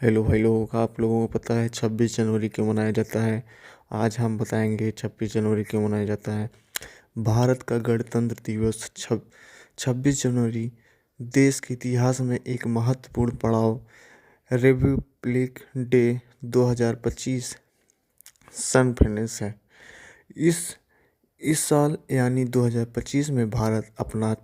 Hello hello. आप लोगों को पता है 26 जनवरी क्यों मनाया जाता है? आज हम बताएंगे 26 जनवरी क्यों मनाया जाता है। भारत का गणतंत्र दिवस 26 जनवरी देश के इतिहास में एक महत्वपूर्ण पड़ाव, रिपब्लिक डे 2025 सन फिनिश है। इस इस साल यानी 2025 में भारत अपना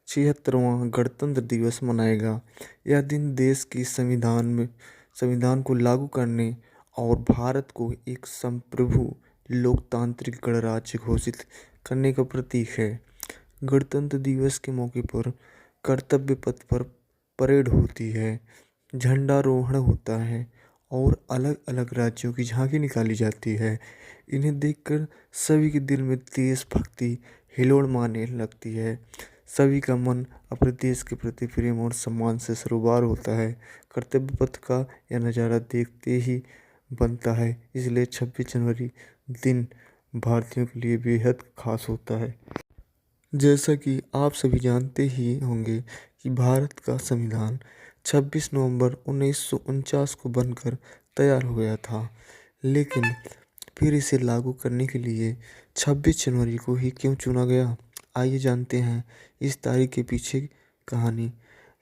76वां गणतंत्र दिवस मनाएगा। यह दिन देश की संविधान को लागू करने और भारत को एक संप्रभु लोकतांत्रिक गणराज्य घोषित करने का प्रतीक है। गणतंत्र दिवस के मौके पर कर्तव्य पथ पर परेड होती है, झंडारोहण होता है और अलग अलग राज्यों की झांकी निकाली जाती है। इन्हें देखकर सभी के दिल में देशभक्ति हिलोड़ मारने लगती है। सभी का मन अपने देश के प्रति प्रेम और सम्मान से सरोबार होता है। कर्तव्य पथ का यह नज़ारा देखते ही बनता है, इसलिए 26 जनवरी दिन भारतीयों के लिए बेहद खास होता है। जैसा कि आप सभी जानते ही होंगे कि भारत का संविधान 26 नवंबर 1949 को बनकर तैयार हो गया था, लेकिन फिर इसे लागू करने के लिए 26 जनवरी को ही क्यों चुना गया? आइए जानते हैं इस तारीख के पीछे कहानी।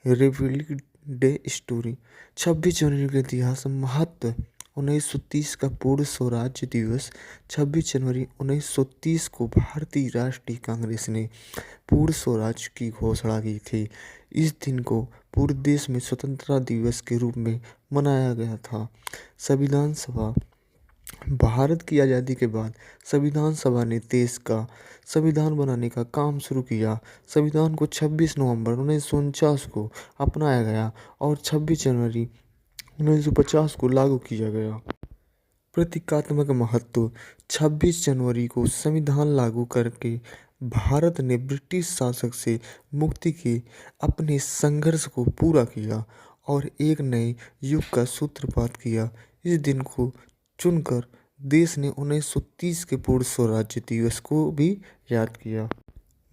Republic day story. 26 जनवरी का इतिहास महत्व। 1930 का पूर्ण स्वराज्य दिवस। 26 जनवरी 1930 को भारतीय राष्ट्रीय कांग्रेस ने पूर्ण स्वराज्य की घोषणा की थी। इस दिन को पूरे देश में स्वतंत्रता दिवस के रूप में मनाया गया था। संविधान सभा। भारत की आज़ादी के बाद संविधान सभा ने देश का संविधान बनाने का काम शुरू किया। संविधान को 26 नवंबर 1949 को अपनाया गया और 26 जनवरी 1950 को लागू किया गया। प्रतीकात्मक महत्व। 26 जनवरी को संविधान लागू करके भारत ने ब्रिटिश शासक से मुक्ति के अपने संघर्ष को पूरा किया और एक नए युग का सूत्रपात किया। इस दिन को चुनकर देश ने 1930 के पूर्ण स्वराज्य दिवस को भी याद किया।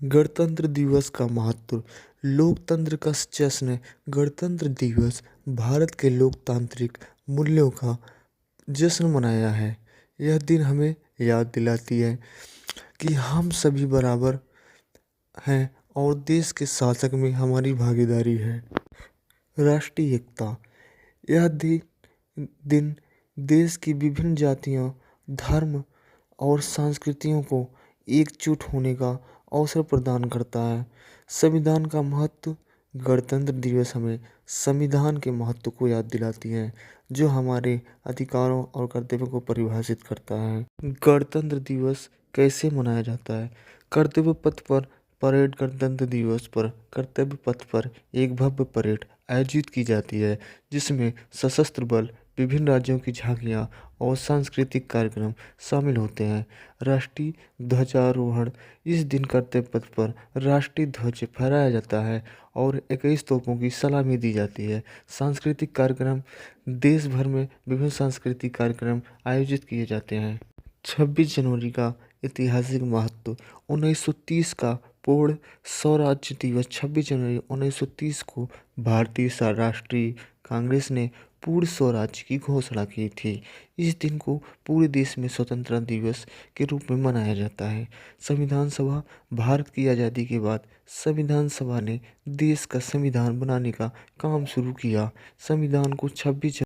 गणतंत्र दिवस का महत्व। लोकतंत्र का जश्न। गणतंत्र दिवस भारत के लोकतांत्रिक मूल्यों का जश्न मनाया है। यह दिन हमें याद दिलाती है कि हम सभी बराबर हैं और देश के शासक में हमारी भागीदारी है। राष्ट्रीय एकता। यह दिन देश की विभिन्न जातियों, धर्म और संस्कृतियों को एकजुट होने का अवसर प्रदान करता है। संविधान का महत्व। गणतंत्र दिवस हमें संविधान के महत्व को याद दिलाती है, जो हमारे अधिकारों और कर्तव्यों को परिभाषित करता है। गणतंत्र दिवस कैसे मनाया जाता है? कर्तव्य पथ पर परेड। गणतंत्र दिवस पर कर्तव्य पथ पर एक भव्य परेड आयोजित की जाती है, जिसमें सशस्त्र बल, विभिन्न राज्यों की झांकियां और सांस्कृतिक कार्यक्रम शामिल होते हैं। राष्ट्रीय ध्वजारोहण। इस दिन कर्तव्य पथ पर राष्ट्रीय ध्वज फहराया जाता है और 21 तोपों की सलामी दी जाती है। सांस्कृतिक कार्यक्रम। देश भर में विभिन्न सांस्कृतिक कार्यक्रम आयोजित किए जाते हैं। 26 जनवरी का ऐतिहासिक महत्व। 1930 का पूर्ण स्वराज्य दिवस। 26 जनवरी 1930 को भारतीय राष्ट्रीय कांग्रेस ने पूर्ण स्वराज्य की घोषणा की थी। इस दिन को पूरे देश में स्वतंत्रता दिवस के रूप में मनाया जाता है। संविधान सभा। भारत की आज़ादी के बाद संविधान सभा ने देश का संविधान बनाने का काम शुरू किया। संविधान को 26